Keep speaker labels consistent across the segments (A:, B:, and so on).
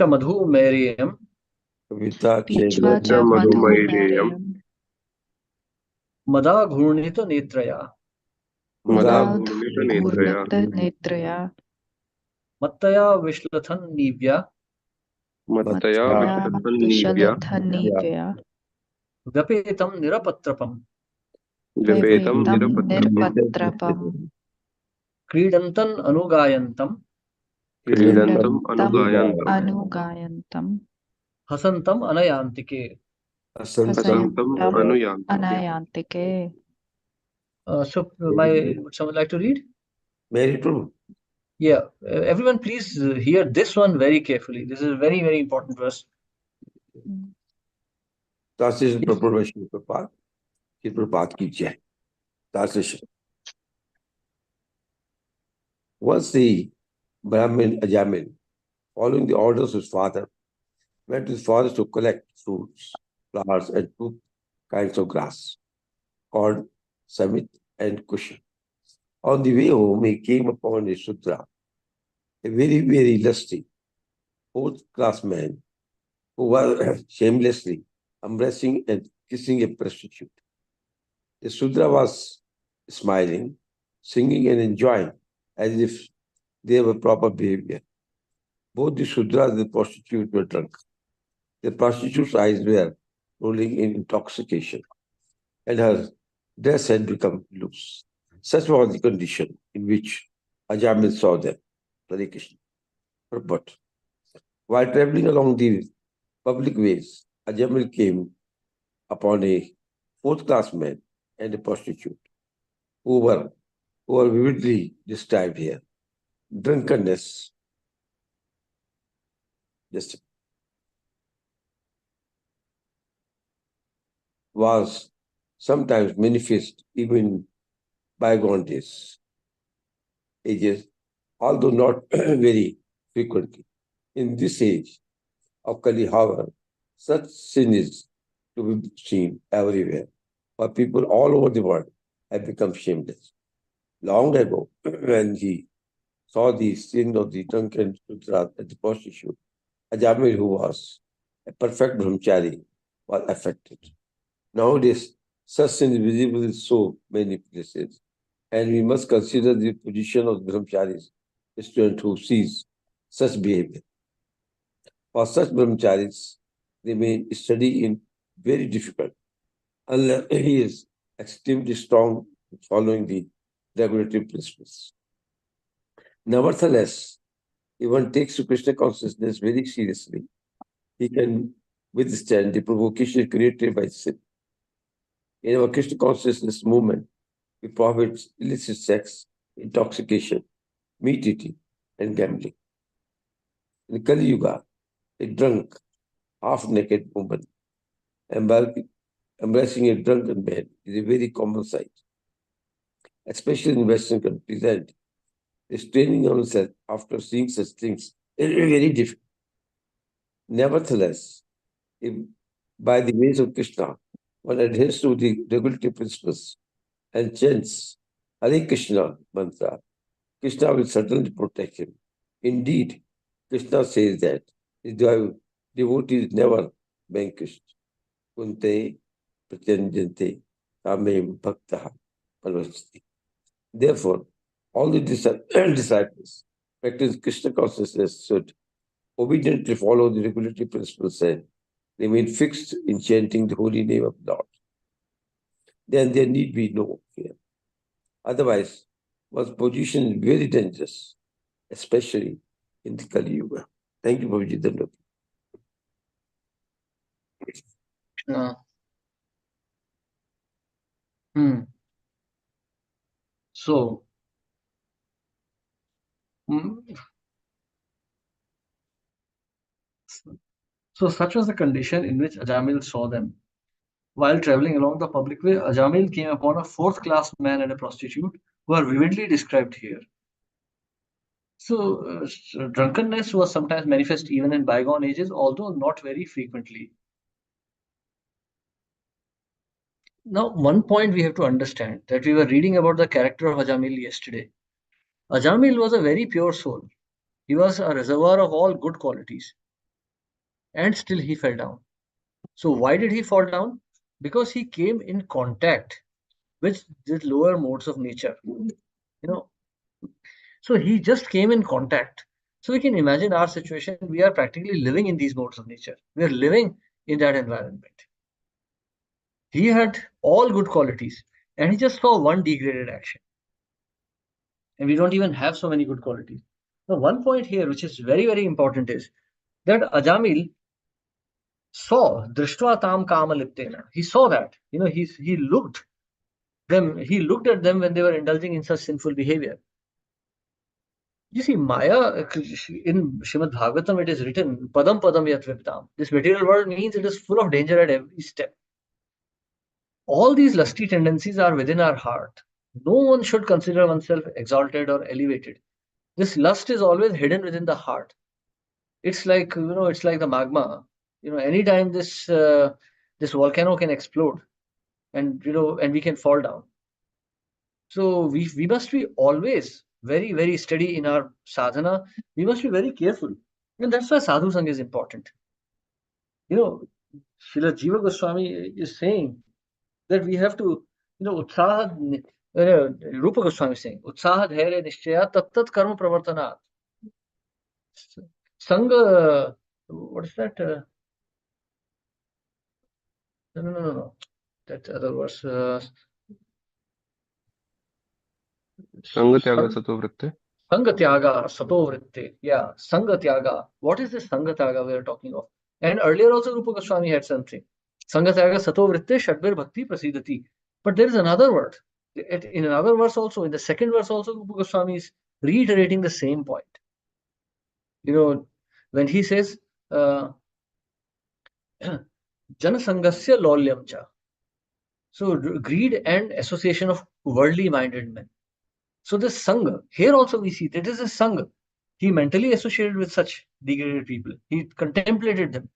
A: मधुमेरियम
B: कविता
C: पीत्वा च
D: मधुमैरेयम्
C: मधुमेरियम्
A: मदा घूर्णित नेत्रया
D: मदाघूर्णितनेत्रया
C: मदाघूर्णितनेत्रया
A: मत्तया विश्लथन् नीव्या
D: मत्तया
C: मत्तया
D: विशलथन्नीव्या
C: विशलथन्नीव्या
A: व्यपेतं निरपत्रपम्
D: व्यपेतं
C: व्यपेतं
D: निरपत्रपम्
C: निर्पत्रपम्
A: क्रीडन्तन् अनुगायन्तम्
D: क्रीडन्तम्
C: क्रीडन्तम्
D: अनुगायन्तम्
C: अनुगायन्तम्
A: हसन्तम् अनयान्तिके
D: हसन्तम्
C: हसन्तम्
D: अनुयान्तिके
C: अनयान्तिके
A: would someone like to read?
B: Very true.
A: Yeah, everyone please hear this one very carefully. This is a very, very important verse.
B: Translation proper by Shri Prabhupada. Shri Prabhupada ki jai. Translation. Once the Brahmin Ajamin, following the orders of his father, went to the forest to collect fruits, flowers, and two kinds of grass, corn, samit, and cushion. On the way home, he came upon a Sudra, a very, very lusty, fourth-class man who was shamelessly embracing and kissing a prostitute. The Sudra was smiling, singing, and enjoying as if they were proper behavior. Both the Sudra and the prostitute were drunk. The prostitute's eyes were rolling in intoxication, and her dress had become loose. Such was the condition in which Ajamil saw them. Hare Krishna. But while traveling along the public ways, Ajamil came upon a fourth-class man and a prostitute who were vividly described here. Drunkenness, just was sometimes manifest even in bygone ages, although not very frequently. In this age of Kali, however, such sin is to be seen everywhere, for people all over the world have become shameless. Long ago, when he saw the sin of the drunken Sudra and the prostitute, Ajamil, who was a perfect brahmachari, was affected. Nowadays, such sin is visible in so many places, and we must consider the position of brahmacharis, a student who sees such behavior. For such brahmacharis, they may study in very difficult, unless he is extremely strong following the regulatory principles. Nevertheless, if one takes to Krishna consciousness very seriously, he can withstand the provocation created by sin. In our Krishna consciousness movement, we prohibit illicit sex, intoxication, meat eating, and gambling. In Kali Yuga, a drunk, half-naked woman embracing a drunken man is a very common sight, especially in Western countries, and restraining oneself after seeing such things is very difficult. Nevertheless, if by the ways of Krishna, one adheres to the regulatory principles and chants Hare Krishna mantra, Krishna will certainly protect him. Indeed, Krishna says that his devotee is never vanquished. Kunte pratyanjante kamem bhaktaha palvachati. Therefore, all the disciples practice Krishna consciousness should obediently follow the regulatory principles and remain fixed in chanting the holy name of Lord. Then there need be no fear. Otherwise, one's position is very dangerous, especially in the Kali Yuga. Thank you, Babuji Dandapati.
A: So, so such was the condition in which Ajamil saw them. While traveling along the public way, Ajamil came upon a fourth-class man and a prostitute who are vividly described here. So, drunkenness was sometimes manifest even in bygone ages, although not very frequently. Now, one point we have to understand that we were reading about the character of Ajamil yesterday. Ajamil was a very pure soul. He was a reservoir of all good qualities. and still he fell down. So why did he fall down? Because he came in contact with the lower modes of nature. So he just came in contact. So we can imagine our situation. We are practically living in these modes of nature. We are living in that environment. He had all good qualities, and he just saw one degraded action. And we don't even have so many good qualities. Now, one point here, which is very, very important, is that Ajamil saw Drishtva Tam Kamaliptena. He saw that. He looked them. He looked at them when they were indulging in such sinful behavior. You see, Maya, in Srimad Bhagavatam, it is written, Padam Padam Yat Viptam. This material world means it is full of danger at every step. All these lusty tendencies are within our heart. No one should consider oneself exalted or elevated. This lust is always hidden within the heart. It's like, it's like the magma. Anytime this volcano can explode, and we can fall down. So we must be always very, very steady in our sadhana. We must be very careful. And that's why sadhu sang is important. Srila Jiva Goswami is saying that we have to, Utsaha, Rupa Goswami is saying, Utsaha Dhairya Nishchaya Tat Tat Karma Pravartanat. Sangha, what is that? No. That other verse.
D: Sangatyaga Satovritte.
A: Sangatyaga Satovritte. Yeah, Sangatyaga. What is this Sangatyaga we are talking of? And earlier also Rupa Goswami had something. Sangatyaga Satovritte Shadbir Bhakti Prasidati. But there is another word. In another verse also, in the second verse also, Rupa Goswami is reiterating the same point. When he says, Janasangasya Lolyam Cha. So greed and association of worldly minded men. So this Sangha, here also we see that is a Sangha. He mentally associated with such degraded people. He contemplated them.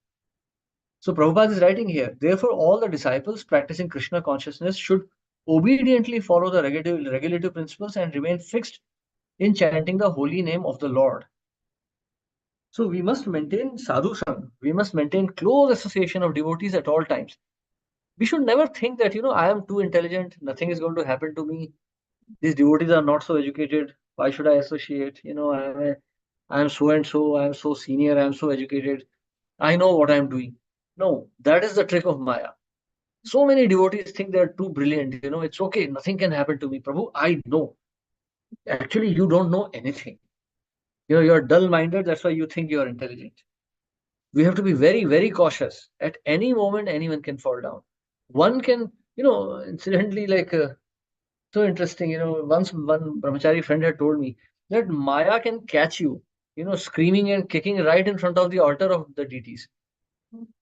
A: So Prabhupada is writing here, therefore all the disciples practicing Krishna consciousness should obediently follow the regulative principles and remain fixed in chanting the holy name of the Lord. So we must maintain sadhu sang. We must maintain close association of devotees at all times. We should never think that, I am too intelligent, nothing is going to happen to me. These devotees are not so educated. Why should I associate? I am so and so, I am so senior, I am so educated. I know what I am doing. No, that is the trick of Maya. So many devotees think they are too brilliant. It's okay, nothing can happen to me. Prabhu, I know. Actually, you don't know anything. You're dull-minded, that's why you think you're intelligent. We have to be very, very cautious. At any moment, anyone can fall down. One can, incidentally, so interesting, once one brahmachari friend had told me that Maya can catch you, screaming and kicking right in front of the altar of the deities.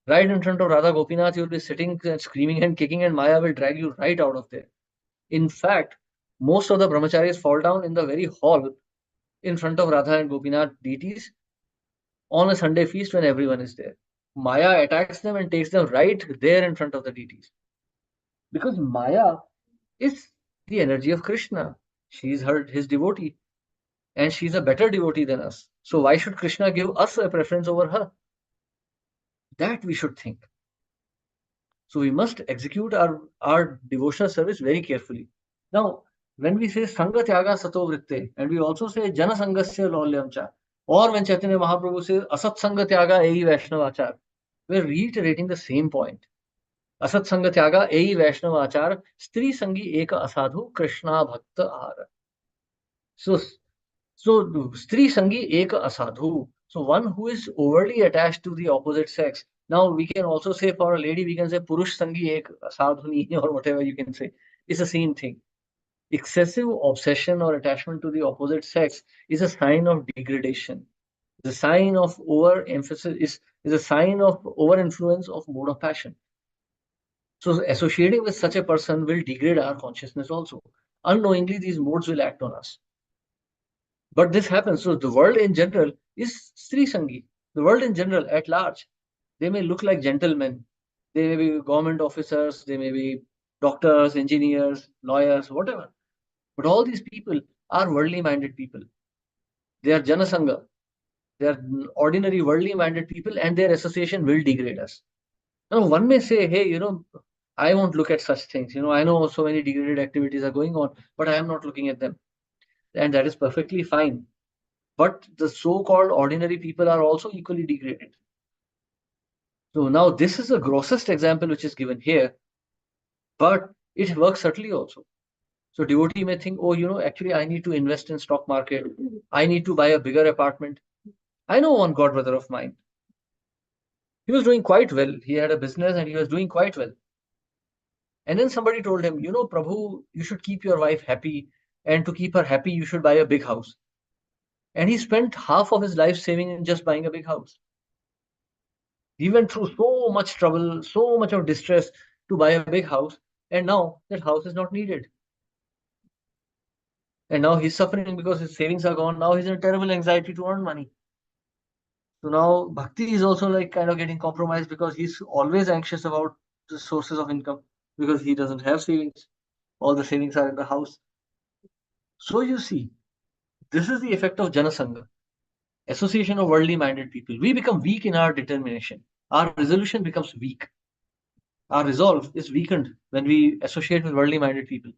A: Right in front of Radha Gopinath, you'll be sitting and screaming and kicking, and Maya will drag you right out of there. In fact, most of the brahmacharis fall down in the very hall in front of Radha and Gopinath deities on a Sunday feast when everyone is there. Maya attacks them and takes them right there in front of the deities. Because Maya is the energy of Krishna. She is his devotee. And she's a better devotee than us. So why should Krishna give us a preference over her? That we should think. So we must execute our devotional service very carefully. Now, when we say Sangha Tyaga Sato Vritte, and we also say Jana Sangasya Lolyam Cha, or when Chaitanya Mahaprabhu says Asat Sangha Tyaga Ei Vaishnavachar, we're reiterating the same point. Asat Sangha Tyaga Ei Vaishnavachar, Stri Sangi Eka Asadhu, Krishna Bhakta Ara. So Stri Sangi Eka Asadhu. So one who is overly attached to the opposite sex. Now we can also say for a lady, we can say Purush Sangi Ek Asadhuni or whatever you can say. It's the same thing. Excessive obsession or attachment to the opposite sex is a sign of degradation. The sign of overemphasis is a sign of over-influence of mode of passion. So associating with such a person will degrade our consciousness also. Unknowingly, these modes will act on us. But this happens. So the world in general is Sri Sangi. The world in general, at large, they may look like gentlemen. They may be government officers. They may be doctors, engineers, lawyers, whatever. But all these people are worldly minded people. They are Janasanga. They are ordinary worldly minded people, and their association will degrade us. Now, one may say, hey, I won't look at such things. I know so many degraded activities are going on, but I am not looking at them. And that is perfectly fine. But the so-called ordinary people are also equally degraded. So now this is the grossest example which is given here, but it works subtly also. So devotee may think, oh, actually I need to invest in stock market. I need to buy a bigger apartment. I know one god brother of mine. He was doing quite well. He had a business and he was doing quite well. And then somebody told him, Prabhu, you should keep your wife happy. And to keep her happy, you should buy a big house. And he spent half of his life saving in just buying a big house. He went through so much trouble, so much of distress to buy a big house. And now that house is not needed. And now he's suffering because his savings are gone. Now he's in terrible anxiety to earn money. So now bhakti is also like kind of getting compromised because he's always anxious about the sources of income because he doesn't have savings. All the savings are in the house. So you see, this is the effect of Janasangha, association of worldly minded people. We become weak in our determination. Our resolution becomes weak. Our resolve is weakened when we associate with worldly minded people.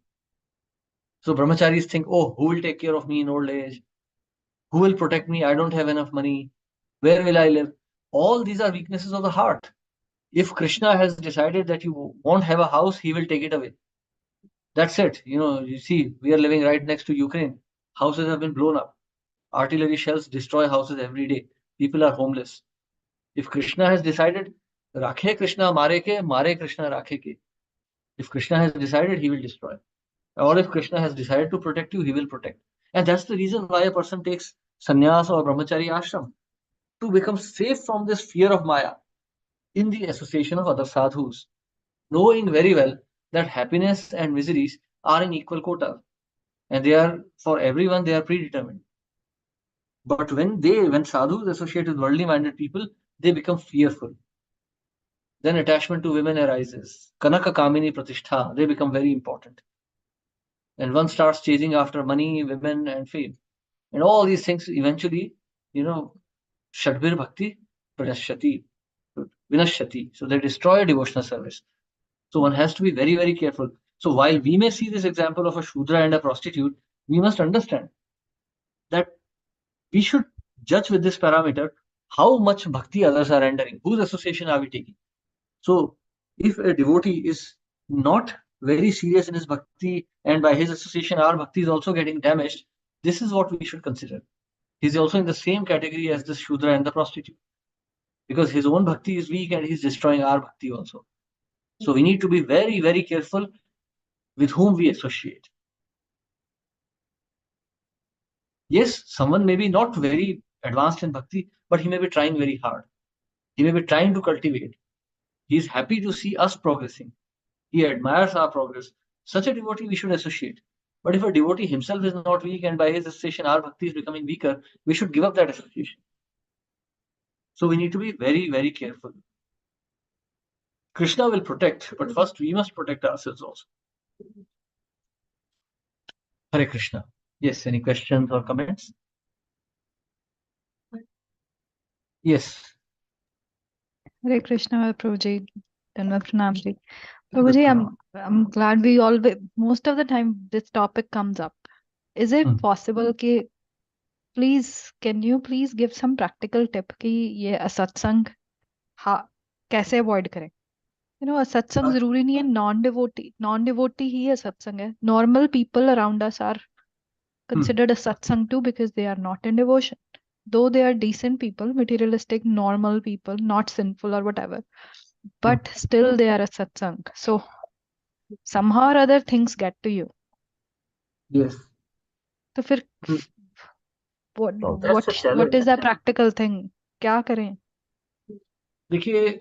A: So brahmacharis think, oh, who will take care of me in old age? Who will protect me? I don't have enough money. Where will I live? All these are weaknesses of the heart. If Krishna has decided that you won't have a house, he will take it away. That's it. You see, we are living right next to Ukraine. Houses have been blown up. Artillery shells destroy houses every day. People are homeless. If Krishna has decided, Rakhe Krishna mare Krishna rakhe ke. If Krishna has decided, he will destroy. Or if Krishna has decided to protect you, he will protect. And that's the reason why a person takes sannyas or brahmachari ashram, to become safe from this fear of Maya in the association of other sadhus, knowing very well that happiness and miseries are in equal quota and they are for everyone, they are predetermined. But when sadhus associate with worldly minded people, they become fearful. Then attachment to women arises. Kanaka Kamini Pratishtha, they become very important. And one starts chasing after money, women, and fame. And all these things eventually, Shadbir Bhakti Pranashati, Vinashati. So they destroy devotional service. So one has to be very, very careful. So while we may see this example of a Shudra and a prostitute, we must understand that we should judge with this parameter how much bhakti others are rendering, whose association are we taking. So if a devotee is not very serious in his bhakti and by his association our bhakti is also getting damaged, this is what we should consider. He's also in the same category as the Shudra and the prostitute because his own bhakti is weak and he's destroying our bhakti also. So we need to be very, very careful with whom we associate. Yes, someone may be not very advanced in bhakti, but he may be trying very hard. He may be trying to cultivate. He is happy to see us progressing. He admires our progress. Such a devotee we should associate. But if a devotee himself is not weak and by his association our bhakti is becoming weaker, we should give up that association. So we need to be very, very careful. Krishna will protect, but first we must protect ourselves also. Hare Krishna. Yes, any questions or comments? Yes.
C: Hare Krishna, Prabhuji. Dhanavad Pranam ji. Prabhuji, I'm glad we always, most of the time this topic comes up. Is it possible कि can you please give some practical tip कि ये असत्संग कैसे avoid करें? असत्संग जरूरी नहीं है, non devotee ही असत्संग है. Normal people around us are considered a satsang too because they are not in devotion. Though they are decent people, materialistic, normal people, not sinful or whatever, but still they are a satsang. So somehow or other things get to you.
A: Yes.
C: तो फिर what is the practical thing? क्या करें?
A: देखिए,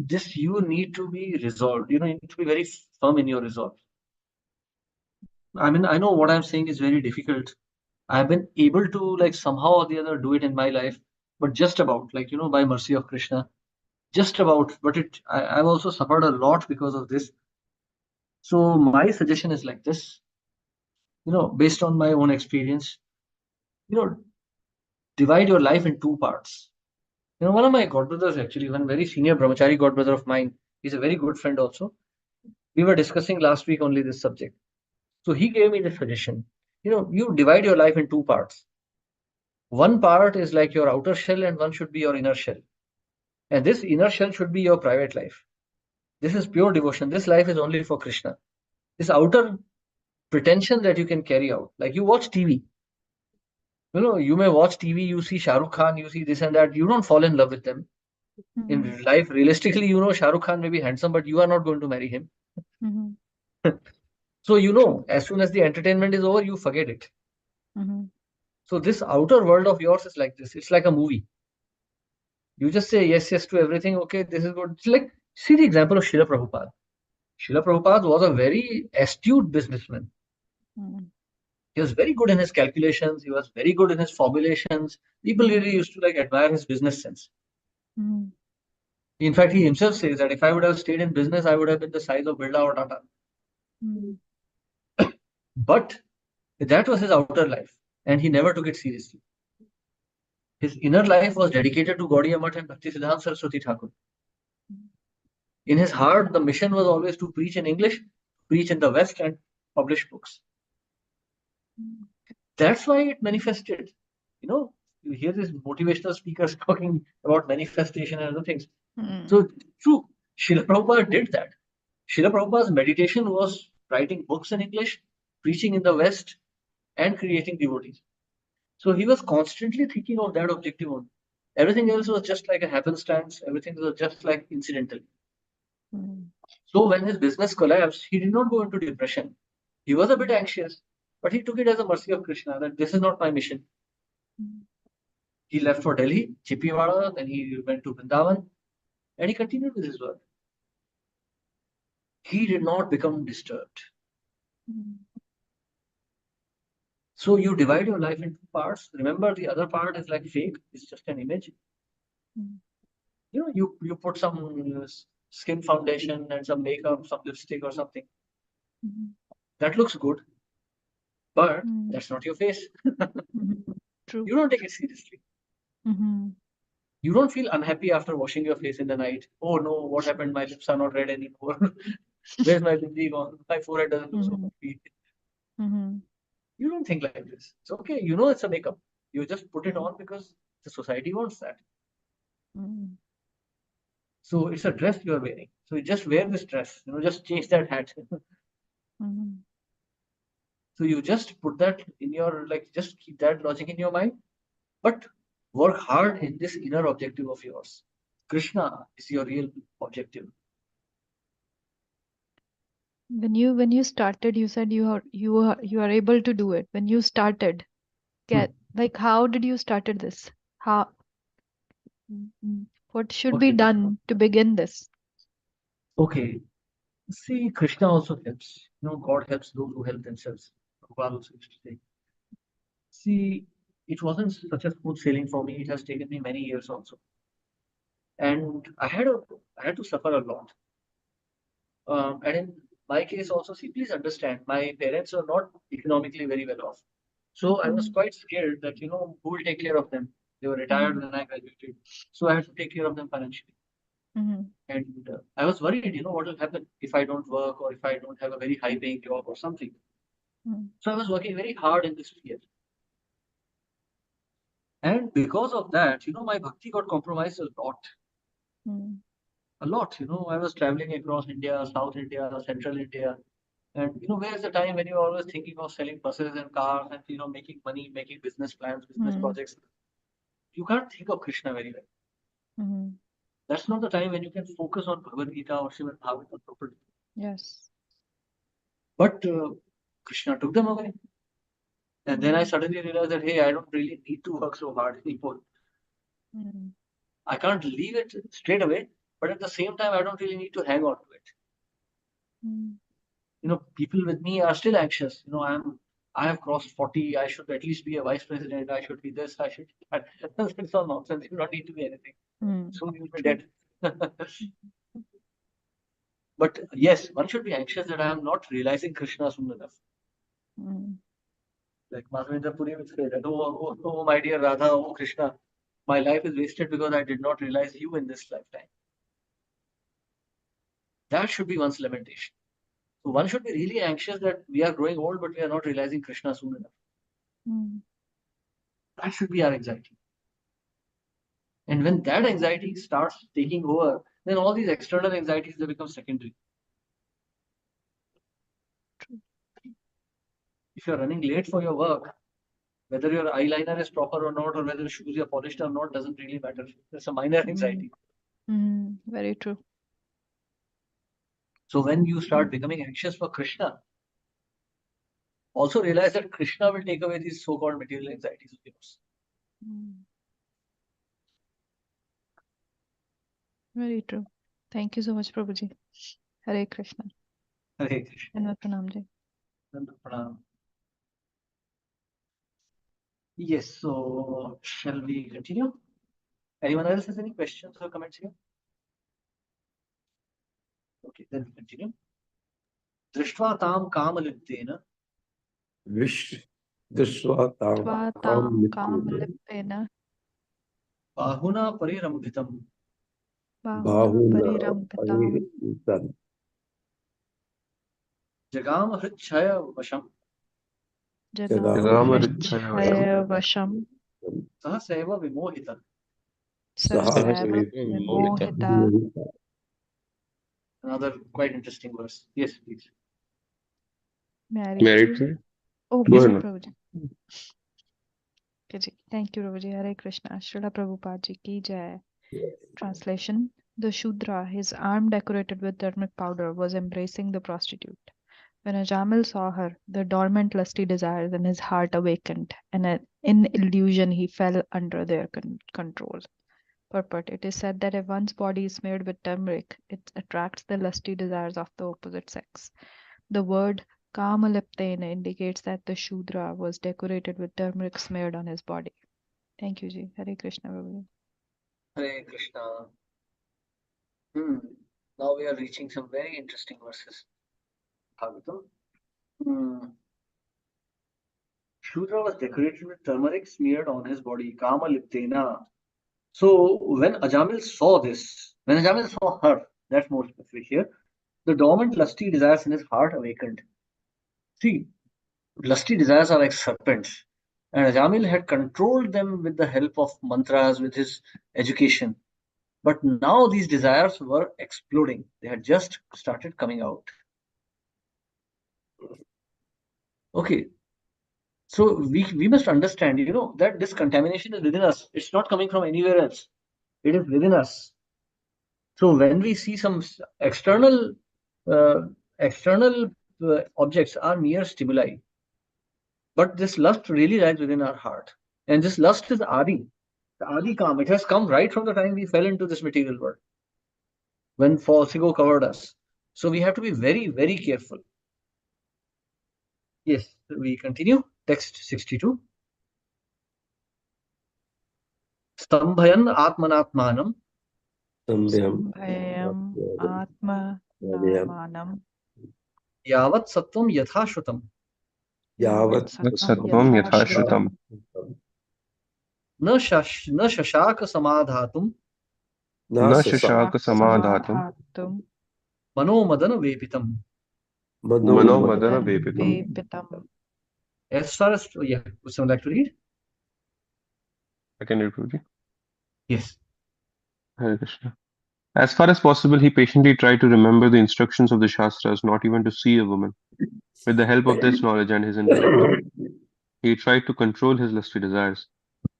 A: this you need to be resolved. You need to be very firm in your resolve. I mean, I know what I'm saying is very difficult. I've been able to like somehow or the other do it in my life, but just about by mercy of Krishna, just about. But I've also suffered a lot because of this. So my suggestion is like this, based on my own experience, divide your life in two parts. One of my godbrothers, actually, one very senior brahmachari godbrother of mine, he's a very good friend also. We were discussing last week only this subject. So he gave me the suggestion. You divide your life in two parts. One part is like your outer shell, and one should be your inner shell. And this inner shell should be your private life. This is pure devotion. This life is only for Krishna. This outer pretension that you can carry out, like you watch TV. You may watch TV, you see Shah Rukh Khan, you see this and that. You don't fall in love with them. In life, realistically, Shah Rukh Khan may be handsome, but you are not going to marry him. So, as soon as the entertainment is over, you forget it. So this outer world of yours is like this. It's like a movie. You just say yes, yes to everything. Okay, this is good. It's like, see the example of Srila Prabhupada. Srila Prabhupada was a very astute businessman. He was very good in his calculations. He was very good in his formulations. People really used to admire his business sense. In fact, he himself says that if I would have stayed in business, I would have been the size of Birla or Tata. But that was his outer life, and he never took it seriously. His inner life was dedicated to Gaudiya Math and Bhakti Siddhanta Saraswati Thakur. In his heart, the mission was always to preach in English, preach in the West, and publish books. That's why it manifested. You hear these motivational speakers talking about manifestation and other things. So, true, Srila Prabhupada did that. Srila Prabhupada's meditation was writing books in English, preaching in the West, and creating devotees. So he was constantly thinking of that objective only. Everything else was just like a happenstance. Everything was just like incidental. So when his business collapsed, he did not go into depression. He was a bit anxious, but he took it as a mercy of Krishna that this is not my mission. He left for Delhi, Chippiwala, then he went to Vrindavan, and he continued with his work. He did not become disturbed. So you divide your life into parts. Remember, the other part is like fake. It's just an image. You put some skin foundation and some makeup, some lipstick or something. That looks good, but that's not your face.
C: True.
A: You don't take it seriously. You don't feel unhappy after washing your face in the night. Oh no, what happened? My lips are not red anymore. Where's my bindi gone? My forehead doesn't look so pretty. You don't think like this. It's okay. It's a makeup. You just put it on because the society wants that. So it's a dress you are wearing. So you just wear this dress. Just change that hat. So you just put that in your, just keep that logic in your mind. But work hard in this inner objective of yours. Krishna is your real objective.
C: When you started, you said you are able to do it. When you started, how did you started this? How? What should be done to begin this?
A: Okay. See, Krishna also helps. God helps those who help themselves. Prabhupada also used to say. See, it wasn't such a smooth sailing for me. It has taken me many years also. And I had to suffer a lot. And in my case also, see, please understand, my parents are not economically very well off. So I was quite scared that, who will take care of them? They were retired when I graduated. So I had to take care of them financially. And I was worried, what will happen if I don't work or if I don't have a very high paying job or something. So I was working very hard in this field. And because of that, my bhakti got compromised a lot. A lot, I was traveling across India, South India, Central India. And, where's the time when you're always thinking of selling buses and cars and, making money, making business plans, business projects. You can't think of Krishna very well. That's not the time when you can focus on Bhagavad Gita or Srimad Bhagavatam properly.
C: Yes.
A: But Krishna took them away. And then I suddenly realized that, hey, I don't really need to work so hard anymore. I can't leave it straight away, but at the same time, I don't really need to hang on to it. People with me are still anxious. I have crossed 40. I should at least be a vice president. I should be this. I should be that. It's all nonsense. You don't need to be anything. Soon you'll be dead. But yes, one should be anxious that I am not realizing Krishna soon enough. Like Madhavendra Puri would say that, oh, my dear Radha, oh Krishna, my life is wasted because I did not realize you in this lifetime. That should be one's lamentation. So one should be really anxious that we are growing old, but we are not realizing Krishna soon enough.
C: Mm.
A: That should be our anxiety. And when that anxiety starts taking over, then all these external anxieties, they become secondary. If you're running late for your work, whether your eyeliner is proper or not, or whether the shoes are polished or not, doesn't really matter. It's a minor anxiety.
C: Very true.
A: So when you start becoming anxious for Krishna, also realize that Krishna will take away these so-called material anxieties of yours.
C: Very true. Thank you so much, Prabhuji. Hare Krishna.
A: Hare Krishna.
C: Dandavat Pranam ji.
A: Dandavat Pranam. Yes, so shall we continue? Anyone else has any questions or comments here? Okay, then we continue. Drishtva tam kamaliptena.
B: Drishtva tam
C: Tam kamaliptena.
A: Bahuna parirambitam.
C: Bahuna parirambitam.
A: Jagam hritchaya vasham.
C: Jagam hritchaya vasham.
A: Sahaseva vimohita.
C: Sahaseva vimohita.
A: Another quite interesting verse. Yes, please.
D: Married.
C: Oh,
D: Go ahead, ma'am.
C: Prabhuji. Okay, ji. Thank you, Prabhuji. Hare Krishna. Srila Prabhupada ji ki jai. Translation. The Shudra, his arm decorated with turmeric powder, was embracing the prostitute. When Ajamil saw her, the dormant lusty desires in his heart awakened, and in illusion he fell under their control. Purport. It is said that if one's body is smeared with turmeric, it attracts the lusty desires of the opposite sex. The word Kamaliptena indicates that the Shudra was decorated with turmeric smeared on his body. Thank you, ji. Hare Krishna, Prabhuji.
A: Hare Krishna. Now we are reaching some very interesting verses. Bhagavatam. Shudra was decorated with turmeric smeared on his body. Kamaliptena. So when Ajamil saw this, when Ajamil saw her, that's more specific here, the dormant lusty desires in his heart awakened. See, lusty desires are like serpents, and Ajamil had controlled them with the help of mantras, with his education. But now these desires were exploding. They had just started coming out. Okay. So we must understand, that this contamination is within us. It's not coming from anywhere else. It is within us. So when we see some external objects are mere stimuli, but this lust really lies within our heart, and this lust is adi, the adi kam. It has come right from the time we fell into this material world, when false ego covered us. So we have to be very, very careful. Yes, we continue. Text 62. Stambhayan atmanatmanam.
C: Stambhayam atmanatmanam.
A: Yavat sattvam yathashrutam.
B: Yavat
D: Sattvam yathashrutam.
A: Na shashaka samadhatum.
D: Na shashaka samadhatum.
A: Manomadana vepitam.
D: Manomadana vepitam.
A: As far as, would someone like to read?
D: I can read, Prabhuji.
A: Yes.
D: Hare Krishna. As far as possible, he patiently tried to remember the instructions of the Shastras, not even to see a woman. With the help of this knowledge and his intellect, he tried to control his lusty desires.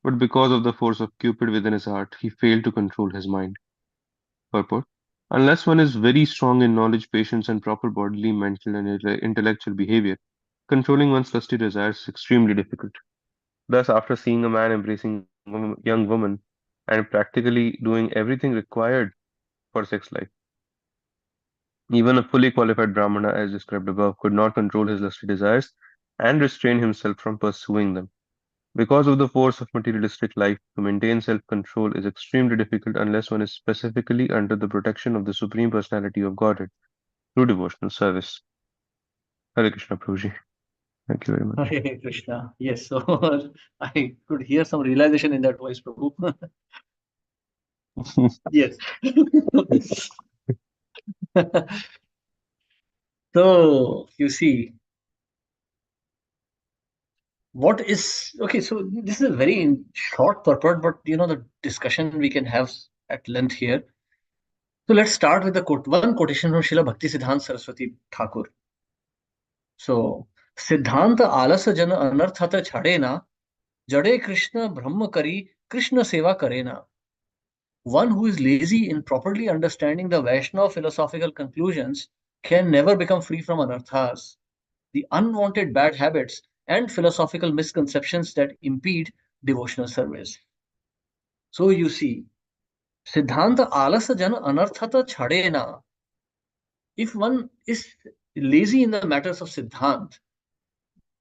D: But because of the force of Cupid within his heart, he failed to control his mind. Purport. Unless one is very strong in knowledge, patience, and proper bodily, mental, and intellectual behavior, controlling one's lusty desires is extremely difficult. Thus, after seeing a man embracing a young woman and practically doing everything required for sex life, even a fully qualified Brahmana, as described above, could not control his lusty desires and restrain himself from pursuing them. Because of the force of materialistic life, to maintain self-control is extremely difficult unless one is specifically under the protection of the Supreme Personality of Godhead through devotional service. Hare Krishna, Prabhuji. Thank you very much.
A: Hare Krishna. Yes, so I could hear some realization in that voice, Prabhu. Yes. So you see, what is okay? So this is a very short purport, but the discussion we can have at length here. So let's start with the one quotation from Srila Bhakti Siddhanta Saraswati Thakur. So Siddhanta आलस जन अनर्थत छड़े ना जड़े कृष्ण ब्रह्म करी कृष्ण सेवा करे ना. One who is lazy in properly understanding the Vaishnava philosophical conclusions can never become free from anarthas, the unwanted bad habits and philosophical misconceptions that impede devotional service. So you see, Siddhanta alasa jana anarthata chhadena. If one is lazy in the matters of Siddhant,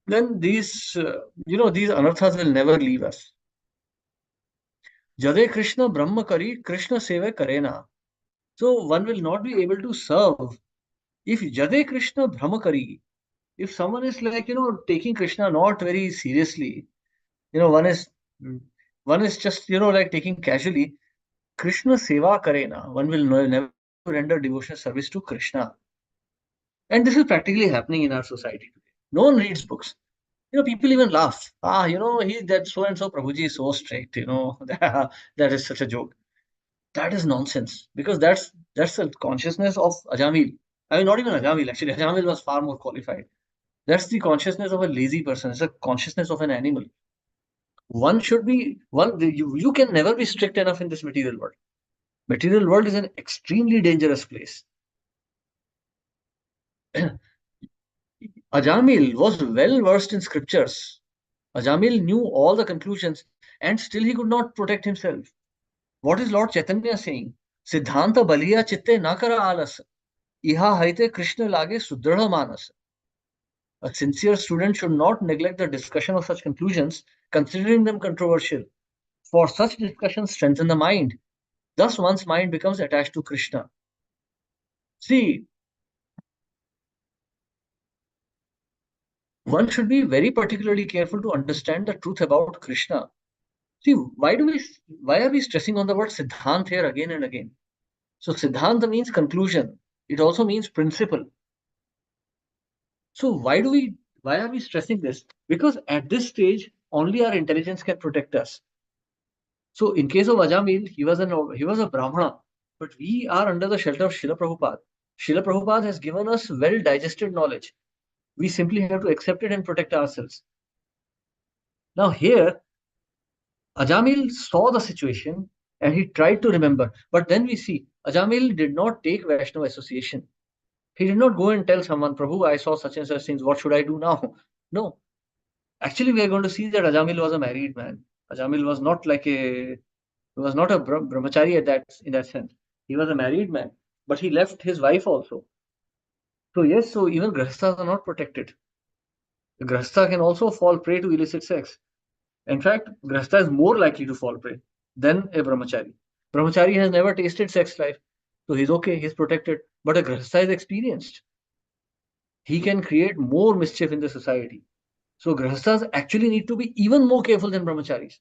A: then these anarthas will never leave us. Jade Krishna Brahma kari, Krishna seva karena. So one will not be able to serve if Jade Krishna Brahma kari. If someone is like, taking Krishna not very seriously, one is just, like taking casually, Krishna seva karena. One will never render devotional service to Krishna. And this is practically happening in our society today. No one reads books. People even laugh. That so and so Prabhuji is so strict, that is such a joke. That is nonsense because that's the consciousness of Ajamil. I mean, not even Ajamil, actually. Ajamil was far more qualified. That's the consciousness of a lazy person. It's a consciousness of an animal. One should be you can never be strict enough in this material world. Material world is an extremely dangerous place. Ajamil was well versed in scriptures. Ajamil knew all the conclusions and still he could not protect himself. What is Lord Chaitanya saying? Siddhanta baliya chitte nakara alas. Iha haite Krishna lage sudrha manas. A sincere student should not neglect the discussion of such conclusions, considering them controversial. For such discussions strengthen the mind. Thus one's mind becomes attached to Krishna. See, one should be very particularly careful to understand the truth about Krishna. See, why are we stressing on the word Siddhant here again and again? So Siddhanta means conclusion. It also means principle. So why are we stressing this? Because at this stage, only our intelligence can protect us. So in case of Ajamil, he was a Brahmana, but we are under the shelter of Srila Prabhupada. Srila Prabhupada has given us well digested knowledge. We simply have to accept it and protect ourselves. Now here, Ajamil saw the situation and he tried to remember. But then we see Ajamil did not take Vaishnava association. He did not go and tell someone, Prabhu, I saw such and such things. What should I do now? No. Actually, we are going to see that Ajamil was a married man. Ajamil was not a brahmachari in that sense. He was a married man, but he left his wife also. So yes, so even grahasthas are not protected. The grahastha can also fall prey to illicit sex. In fact, grahastha is more likely to fall prey than a brahmachari. Brahmachari has never tasted sex life, so he's okay, he's protected. But a grahastha is experienced. He can create more mischief in the society. So grahasthas actually need to be even more careful than brahmacharis.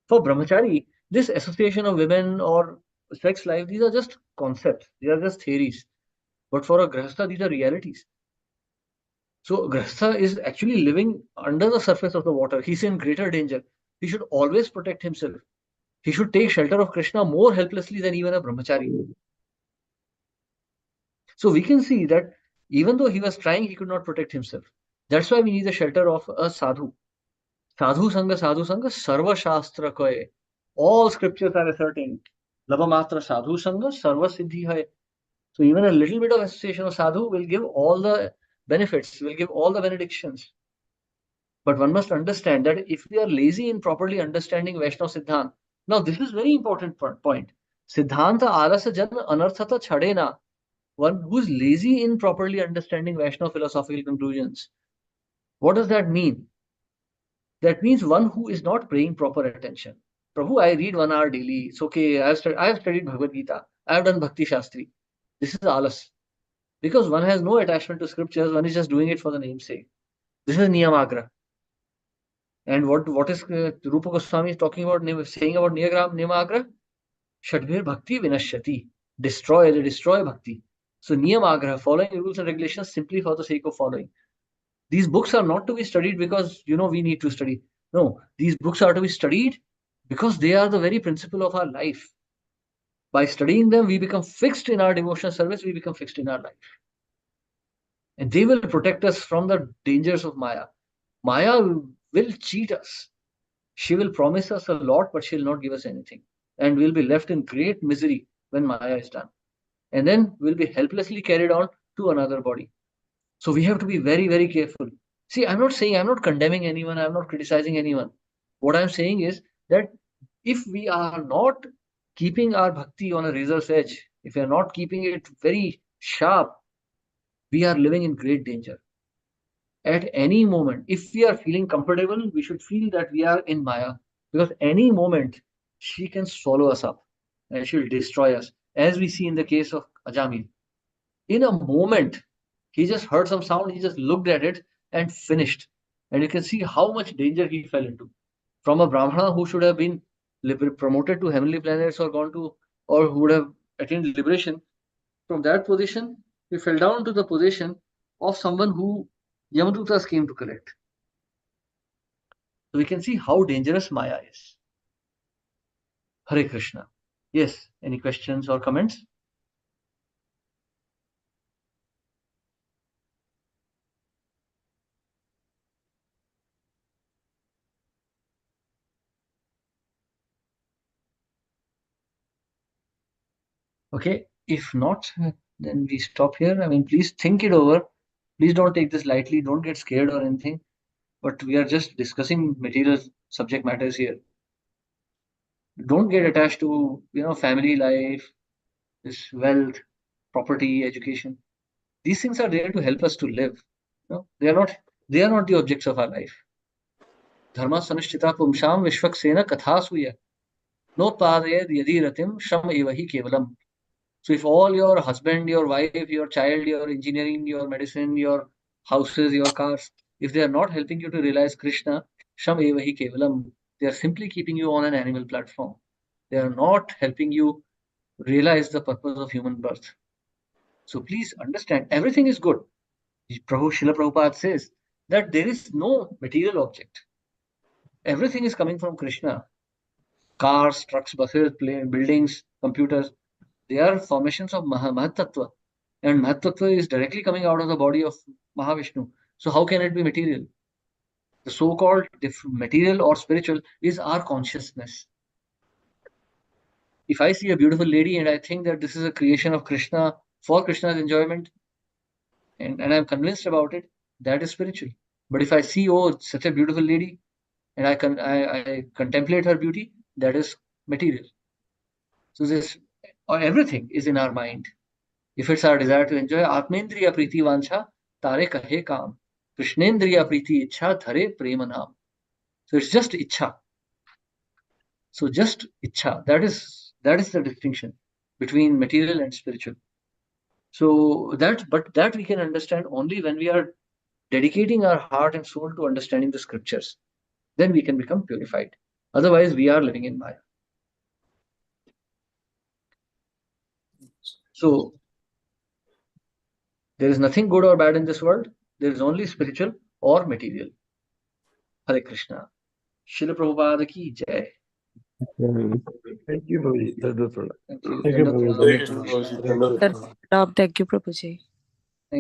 A: For brahmachari, this association of women or sex life, these are just concepts, these are just theories. But for a grahastha, these are realities. So grahastha is actually living under the surface of the water. He's in greater danger. He should always protect himself. He should take shelter of Krishna more helplessly than even a brahmachari. So we can see that even though he was trying, he could not protect himself. That's why we need the shelter of a sadhu. Sadhu Sangha, Sarva Shastra Koye. All scriptures are asserting. Labhamatra Sadhu Sangha, Sarva Siddhi Hai. So even a little bit of association of sadhu will give all the benefits, will give all the benedictions. But one must understand that if we are lazy in properly understanding Vaishnava Siddhanta, now this is very important point. Siddhanta alasa jana anarthata chhadena. One who is lazy in properly understanding Vaishnava philosophical conclusions. What does that mean? That means one who is not paying proper attention. Prabhu, I read 1 hour daily. It's okay. I have studied Bhagavad Gita. I have done Bhakti Shastri. This is alas. Because one has no attachment to scriptures, one is just doing it for the name's sake. This is Niyamagra. And what is Rupa Goswami talking about, saying about Niyamagra? Shadbhir bhakti vinashyati. They destroy bhakti. So Niyamagra, following rules and regulations simply for the sake of following. These books are not to be studied because, we need to study. No, these books are to be studied because they are the very principle of our life. By studying them, we become fixed in our devotional service, we become fixed in our life. And they will protect us from the dangers of Maya. Maya will cheat us. She will promise us a lot, but she'll not give us anything. And we'll be left in great misery when Maya is done. And then we'll be helplessly carried on to another body. So we have to be very, very careful. See, I'm not condemning anyone, I'm not criticizing anyone. What I'm saying is that if we are not keeping our bhakti on a razor's edge, if we are not keeping it very sharp, we are living in great danger. At any moment, if we are feeling comfortable, we should feel that we are in Maya, because any moment she can swallow us up and she'll destroy us, as we see in the case of Ajamil. In a moment, he just heard some sound, he just looked at it and finished. And you can see how much danger he fell into. From a Brahmana who should have been promoted to heavenly planets or who would have attained liberation, from that position, he fell down to the position of someone who Yamadutas came to collect. So we can see how dangerous Maya is. Hare Krishna. Yes, any questions or comments? Okay, if not, then we stop here. I mean, please think it over. Please don't take this lightly. Don't get scared or anything. But we are just discussing material subject matters here. Don't get attached to, family life, this wealth, property, education. These things are there to help us to live. They are not the objects of our life. Dharma sanishchita pumsham vishvaksena kathasuya. Notpadayad yadi ratim sham evahi kevalam. So if all your husband, your wife, your child, your engineering, your medicine, your houses, your cars, if they are not helping you to realize Krishna, sham evahi kevalam, they are simply keeping you on an animal platform. They are not helping you realize the purpose of human birth. So please understand, everything is good. Srila Prabhupada says that there is no material object. Everything is coming from Krishna. Cars, trucks, buses, buildings, computers, they are formations of Mahatattva. And Mahatattva is directly coming out of the body of Mahavishnu. So how can it be material? The so-called material or spiritual is our consciousness. If I see a beautiful lady and I think that this is a creation of Krishna for Krishna's enjoyment, and I'm convinced about it, that is spiritual. But if I see, oh, such a beautiful lady, and I contemplate her beauty, that is material. So this, or everything is in our mind. If it's our desire to enjoy, Atmendriya Priti Vancha, Tare Kahe Kam. Krishnendriya Priti Ichha, Dhare Prema Naam. So it's just Ichha. So just Ichha. That is the distinction between material and spiritual. So that we can understand only when we are dedicating our heart and soul to understanding the scriptures. Then we can become purified. Otherwise, we are living in Maya. So there is nothing good or bad in this world. There is only spiritual or material. Hare Krishna. Srila Prabhupada ki jai.
B: Thank you, Prabhuji. That's the product.
A: Thank you.
E: Thank you, Prabhuji.
F: Thank you, Prabhuji.